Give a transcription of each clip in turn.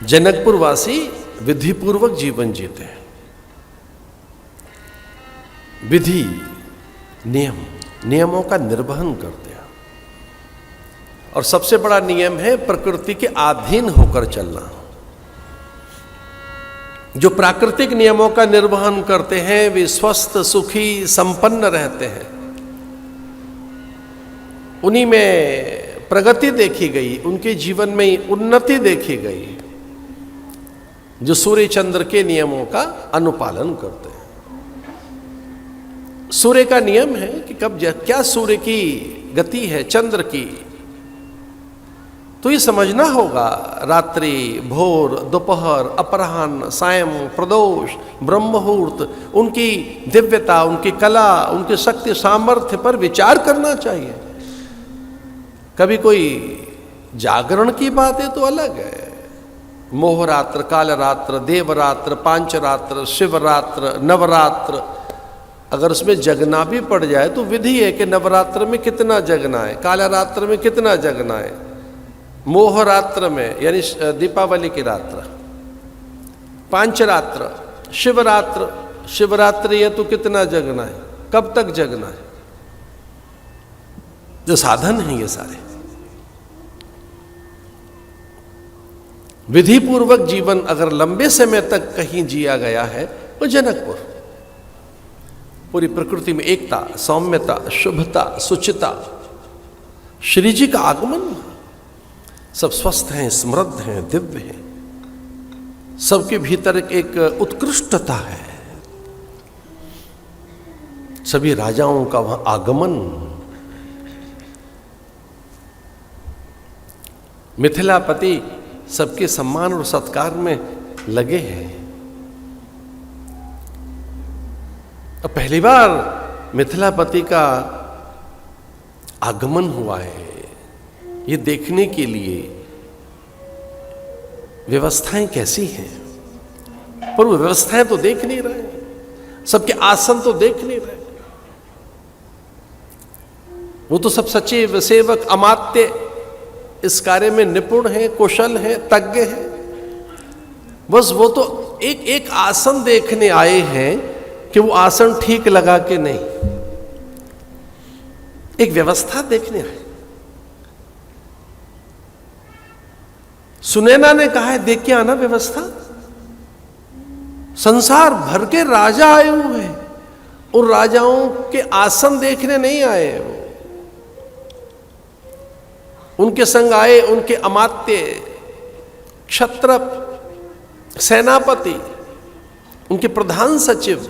जनकपुर वासी विधिपूर्वक जीवन जीते हैं। विधि नियमों का निर्वहन करते हैं। और सबसे बड़ा नियम है प्रकृति के अधीन होकर चलना। जो प्राकृतिक नियमों का निर्वहन करते हैं वे स्वस्थ, सुखी, संपन्न रहते हैं। उन्हीं में प्रगति देखी गई, उनके जीवन में उन्नति देखी गई जो सूर्य चंद्र के नियमों का अनुपालन करते हैं। सूर्य का नियम है कि कब क्या सूर्य की गति है, चंद्र की, तो ये समझना होगा। रात्रि, भोर, दोपहर, अपराह्न, सायं, प्रदोष, ब्रह्म मुहूर्त, उनकी दिव्यता, उनकी कला, उनकी शक्ति सामर्थ्य पर विचार करना चाहिए। कभी कोई जागरण की बात है तो अलग है। मोहरात्र, कालरात्र, देवरात्र, पांचरात्र, शिवरात्र, नवरात्र, अगर उसमें जगना भी पड़ जाए तो विधि है कि नवरात्र में कितना जगना है, कालरात्र में कितना जगना है, मोहरात्र में यानी दीपावली की रात्र, पांचरात्र, शिवरात्रि है तो कितना जगना है, कब तक जगना है। जो साधन है ये सारे विधि पूर्वक जीवन अगर लंबे समय तक कहीं जिया गया है तो जनकपुर, पूरी प्रकृति में एकता, सौम्यता, शुभता, सुचिता, श्री जी का आगमन, सब स्वस्थ हैं, समृद्ध हैं, दिव्य हैं, सबके भीतर एक उत्कृष्टता है। सभी राजाओं का वहां आगमन। मिथिलापति सबके सम्मान और सत्कार में लगे हैं। अब पहली बार मिथिलापति का आगमन हुआ है, ये देखने के लिए व्यवस्थाएं कैसी हैं। पर वो व्यवस्थाएं तो देख नहीं रहे, सबके आसन तो देख नहीं रहे। वो तो सब सचिव, सेवक, अमात्य इस कार्य में निपुण हैं, कुशल हैं, तज्ञ हैं। बस वो तो एक एक आसन देखने आए हैं कि वो आसन ठीक लगा कि नहीं, एक व्यवस्था देखने आए। सुनैना ने कहा है देख के आना व्यवस्था। संसार भर के राजा आए हुए हैं और राजाओं के आसन देखने नहीं आए। उनके संग आए उनके अमात्य, क्षत्रप, सेनापति, उनके प्रधान सचिव,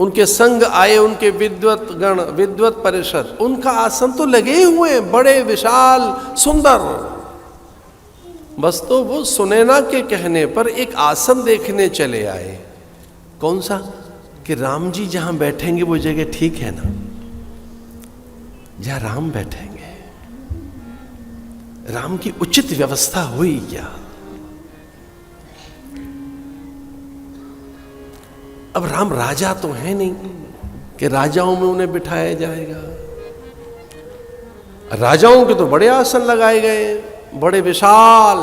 उनके संग आए उनके विद्वत गण, विद्वत परिषद। उनका आसन तो लगे हुए हैं, बड़े विशाल सुंदर। बस तो वो सुनैना के कहने पर एक आसन देखने चले आए। कौन सा? कि राम जी जहां बैठेंगे वो जगह ठीक है ना, जहां राम बैठेंगे। राम की उचित व्यवस्था हुई क्या? अब राम राजा तो है नहीं कि राजाओं में उन्हें बिठाया जाएगा। राजाओं के तो बड़े आसन लगाए गए, बड़े विशाल,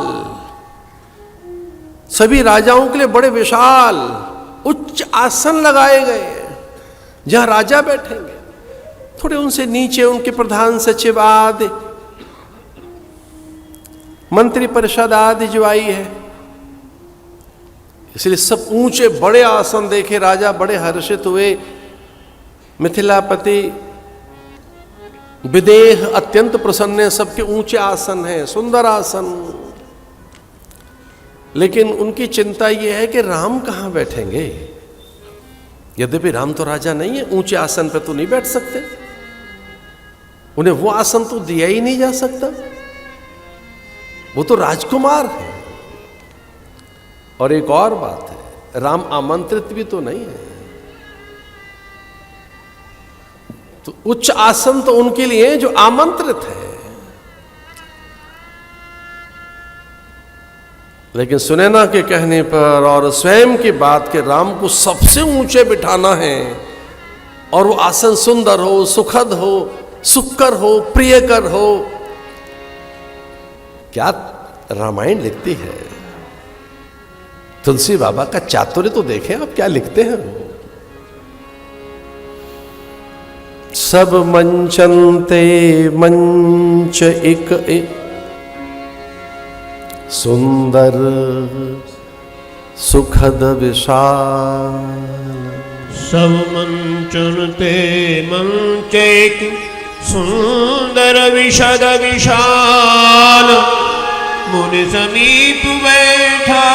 सभी राजाओं के लिए बड़े विशाल उच्च आसन लगाए गए जहां राजा बैठेंगे। थोड़े उनसे नीचे उनके प्रधान सचिव आदि, मंत्री परिषद आदि जो आई है। इसलिए सब ऊंचे बड़े आसन देखे राजा बड़े हर्षित हुए। मिथिलापति विदेह अत्यंत प्रसन्न है, सबके ऊंचे आसन है, सुंदर आसन। लेकिन उनकी चिंता यह है कि राम कहां बैठेंगे। यद्यपि राम तो राजा नहीं है, ऊंचे आसन पर तो नहीं बैठ सकते, उन्हें वो आसन तो दिया ही नहीं जा सकता, वो तो राजकुमार है। और एक और बात है, राम आमंत्रित भी तो नहीं है, तो उच्च आसन तो उनके लिए जो आमंत्रित है। लेकिन सुनैना के कहने पर और स्वयं की बात के राम को सबसे ऊंचे बिठाना है और वो आसन सुंदर हो, सुखद हो, सुखकर हो, प्रियकर हो। क्या रामायण लिखती है तुलसी बाबा का चातुर्य तो देखें आप क्या लिखते हैं। सब मंचनते मंच एक सुंदर सुखद विशाल। सब मंचनते मंच एक सुंदर विशद विशाल। मुनि समीप बैठा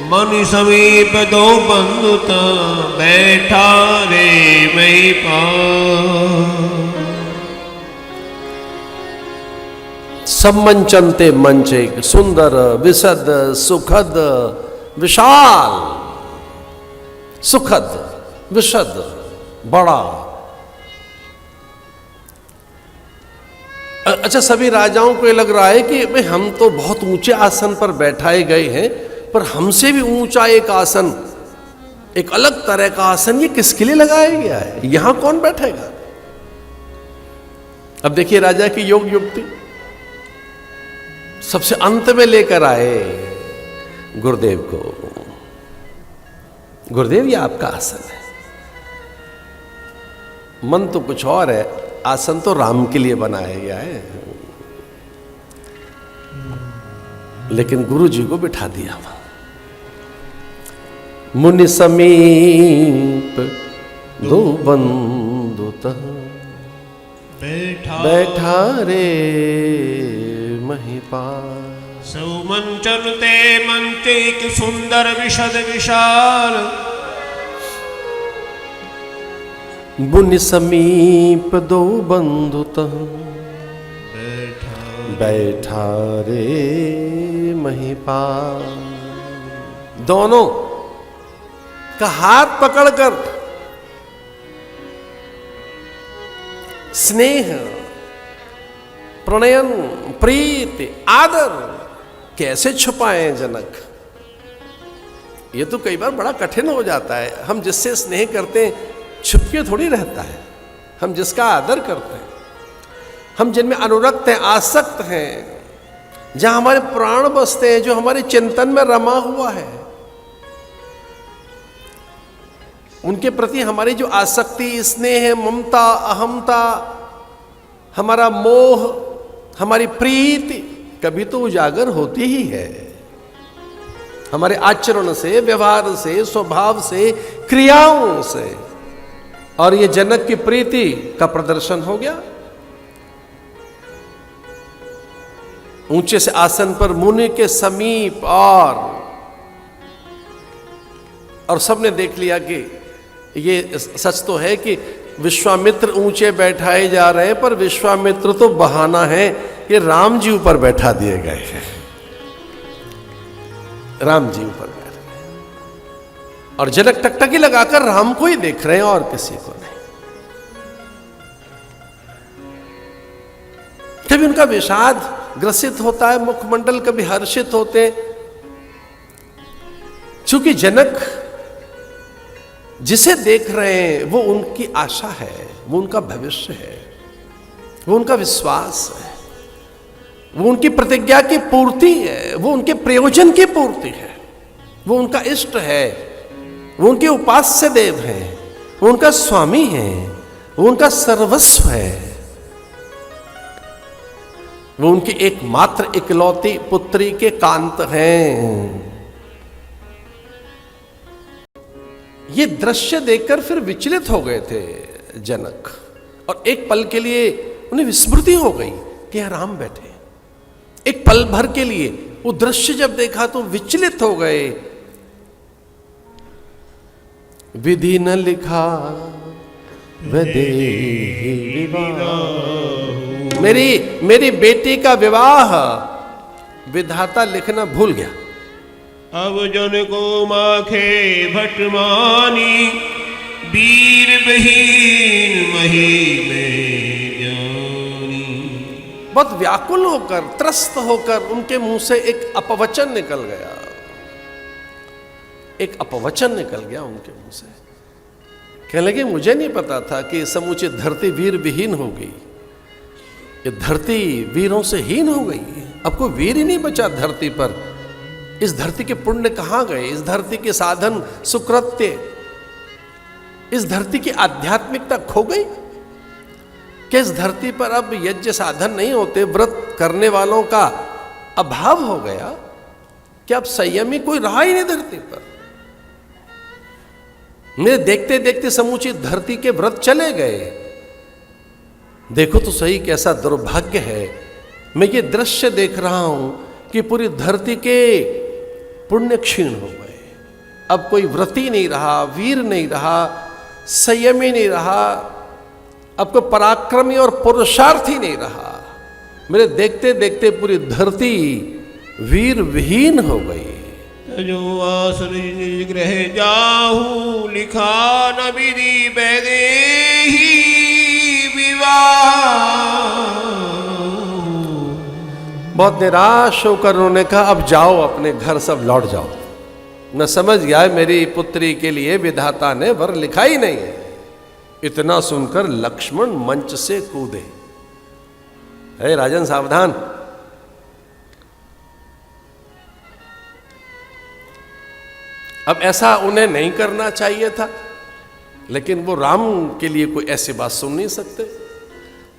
मुनि समीप दो बंधुत बैठा रे महिपाल। सब मंचनते मंच एक सुंदर विशद सुखद विशाल। सुखद विशद बड़ा। अच्छा, सभी राजाओं को ये लग रहा है कि भाई हम तो बहुत ऊंचे आसन पर बैठाए गए हैं, पर हमसे भी ऊंचा एक आसन, एक अलग तरह का आसन ये किसके लिए लगाया गया है, यहां कौन बैठेगा। अब देखिए राजा की योग युक्ति, सबसे अंत में लेकर आए गुरुदेव को। गुरुदेव ये आपका आसन है। मन तो कुछ और है, आसन तो राम के लिए बनाया गया है, लेकिन गुरु जी को बिठा दिया। मुनि समीप दो बंधुत बैठा रे महिपाल। सौ मंचनते मंच एक सुंदर विशद विशाल। मुनि समीप दो बंधुत बैठा रे महिपाल। दोनों का हाथ पकड़कर स्नेह, प्रणयन, प्रीति, आदर कैसे छुपाएं जनक। ये तो कई बार बड़ा कठिन हो जाता है। हम जिससे स्नेह करते हैं छुपके थोड़ी रहता है। हम जिसका आदर करते हैं, हम जिनमें अनुरक्त हैं, आसक्त हैं, जहां हमारे प्राण बसते हैं, जो हमारे चिंतन में रमा हुआ है, उनके प्रति हमारी जो आसक्ति, स्नेह, ममता, अहमता, हमारा मोह, हमारी प्रीति कभी तो उजागर होती ही है। हमारे आचरण से, व्यवहार से, स्वभाव से, क्रियाओं से। और ये जनक की प्रीति का प्रदर्शन हो गया। ऊंचे से आसन पर मुनि के समीप और सबने देख लिया कि ये सच तो है कि विश्वामित्र ऊंचे बैठाए जा रहे हैं, पर विश्वामित्र तो बहाना है, ये राम जी ऊपर बैठा दिए गए हैं। राम जी ऊपर बैठ गए और जनक टकटकी लगाकर राम को ही देख रहे हैं और किसी को नहीं। कभी उनका विषाद ग्रसित होता है मुखमंडल, कभी हर्षित होते हैं। चूंकि जनक जिसे देख रहे हैं वो उनकी आशा है, वो उनका भविष्य है, वो उनका विश्वास है, वो उनकी प्रतिज्ञा की पूर्ति है, वो उनके प्रयोजन की पूर्ति है, वो उनका इष्ट है, वो उनके उपास्य देव हैं, वो उनका स्वामी है, वो उनका सर्वस्व है, वो उनकी एकमात्र इकलौती पुत्री के कांत हैं। ये दृश्य देखकर फिर विचलित हो गए थे जनक, और एक पल के लिए उन्हें विस्मृति हो गई कि यहाँ राम बैठे। एक पल भर के लिए वो दृश्य जब देखा तो विचलित हो गए। विधि न लिखा वैदेही विवाह, मेरी बेटी का विवाह विधाता लिखना भूल गया। अब जन को माखे भटमानी, वीर बहीन मही में जानी। बहुत व्याकुल होकर, त्रस्त होकर उनके मुंह से एक अपवचन निकल गया। एक अपवचन निकल गया उनके मुंह से। कहने लगे मुझे नहीं पता था कि समुचित धरती वीर विहीन हो गई, ये धरती वीरों से हीन हो गई है। अब कोई वीर ही नहीं बचा धरती पर। इस धरती के पुण्य कहाँ गए? इस धरती के साधन सुकृत्य, इस धरती की आध्यात्मिकता खो गई? कि इस धरती पर अब यज्ञ साधन नहीं होते, व्रत करने वालों का अभाव हो गया? कि अब संयमी कोई रहा ही नहीं धरती पर। मेरे देखते देखते समूची धरती के व्रत चले गए। देखो तो सही कैसा दुर्भाग्य है। मैं ये दृश्य देख रहा हूं कि पूरी धरती के पुण्य क्षीण हो गए। अब कोई व्रती नहीं रहा, वीर नहीं रहा, संयमी नहीं रहा, अब कोई पराक्रमी और पुरुषार्थी नहीं रहा। मेरे देखते देखते पूरी धरती वीर विहीन हो गई। जो आसन निज गृह जाहू, लिखा न विधि वैदेही विवाह। बहुत निराश होकर उन्होंने कहा अब जाओ अपने घर, सब लौट जाओ। मैं समझ गया मेरी पुत्री के लिए विधाता ने वर लिखा ही नहीं है। इतना सुनकर लक्ष्मण मंच से कूदे। हे राजन सावधान, अब ऐसा उन्हें नहीं करना चाहिए था, लेकिन वो राम के लिए कोई ऐसी बात सुन नहीं सकते।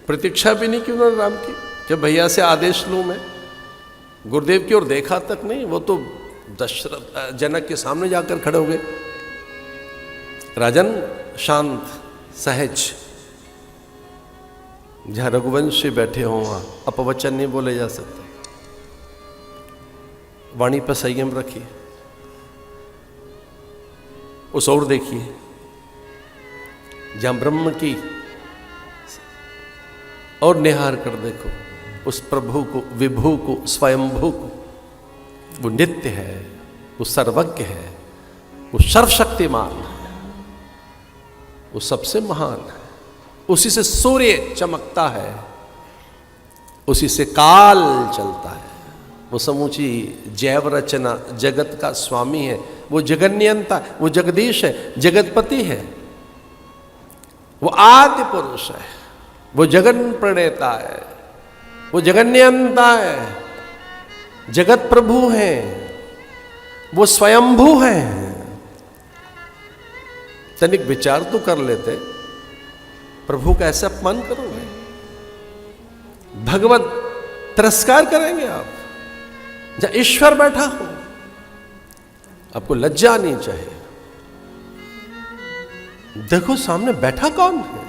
प्रतीक्षा भी नहीं की उन्होंने राम की कि भैया से आदेश लूं मैं। गुरुदेव की ओर देखा तक नहीं, वो तो दशरथ जनक के सामने जाकर खड़े हो गए। राजन शांत सहज, जहां रघुवंशी बैठे हों वहां अपवचन नहीं बोले जा सकते। वाणी पर संयम रखिए। उस ओर देखिए जहां ब्रह्म की और निहार कर देखो उस प्रभु को, विभु को, स्वयंभू को। वो नित्य है, वो सर्वज्ञ है, वो सर्वशक्तिमान है, वो सबसे महान है। उसी से सूर्य चमकता है, उसी से काल चलता है। वो समूची जैव रचना जगत का स्वामी है, वो जगन्यंता, वो जगदीश है, जगतपति है, वो आदि पुरुष है, वो जगन प्रणेता है, वो जगन्यंता है, जगत प्रभु है, वो स्वयंभू है। तनिक विचार तो कर लेते, प्रभु का ऐसा अपमान करोगे? भगवत तिरस्कार करेंगे आप? जहां ईश्वर बैठा हो, आपको लज्जा नहीं चाहिए। देखो सामने बैठा कौन है?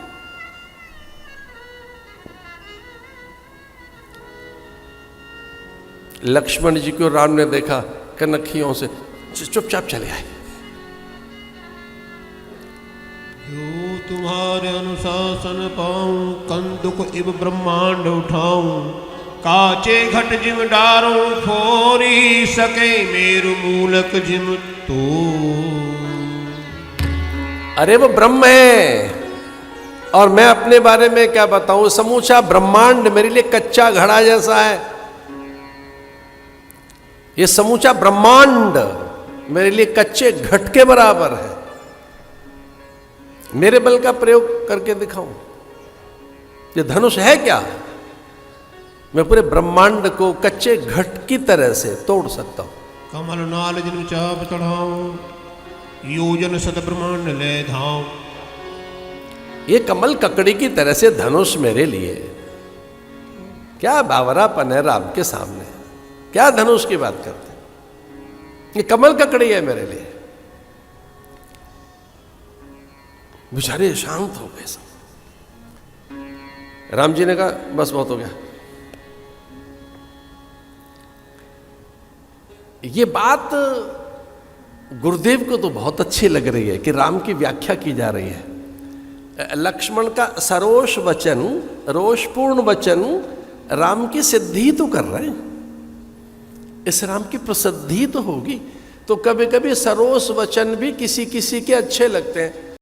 लक्ष्मण जी को राम ने देखा, कनखियों से चुपचाप चले आए। यो तुम्हारे अनुशासन पाऊं, कंदुक इव ब्रह्मांड उठाऊं। काचे घट जिम डारूं, फोरी सके मेरु मूलक जिम तो। अरे वो ब्रह्म है, और मैं अपने बारे में क्या बताऊं? समूचा ब्रह्मांड मेरे लिए कच्चा घड़ा जैसा है। ये समूचा ब्रह्मांड मेरे लिए कच्चे घट के बराबर है। मेरे बल का प्रयोग करके दिखाऊं? ये धनुष है क्या? मैं पूरे ब्रह्मांड को कच्चे घट की तरह से तोड़ सकता हूं। कमल नाल जिन चाप चढ़ाऊं, योजन सत ब्रह्मांड ले धाऊं। ये कमल ककड़ी की तरह से धनुष मेरे लिए, क्या बावरापन है राम के सामने? क्या धनुष की बात करते हैं? ये कमल ककड़ी है मेरे लिए। बेचारे शांत हो गए सब। राम जी ने कहा बस बहुत हो गया। ये बात गुरुदेव को तो बहुत अच्छी लग रही है कि राम की व्याख्या की जा रही है। लक्ष्मण का सरोष वचन, रोषपूर्ण वचन राम की सिद्धि तो कर रहे हैं। इस राम की प्रसिद्धि तो होगी। तो कभी कभी सरोष वचन भी किसी किसी के अच्छे लगते हैं।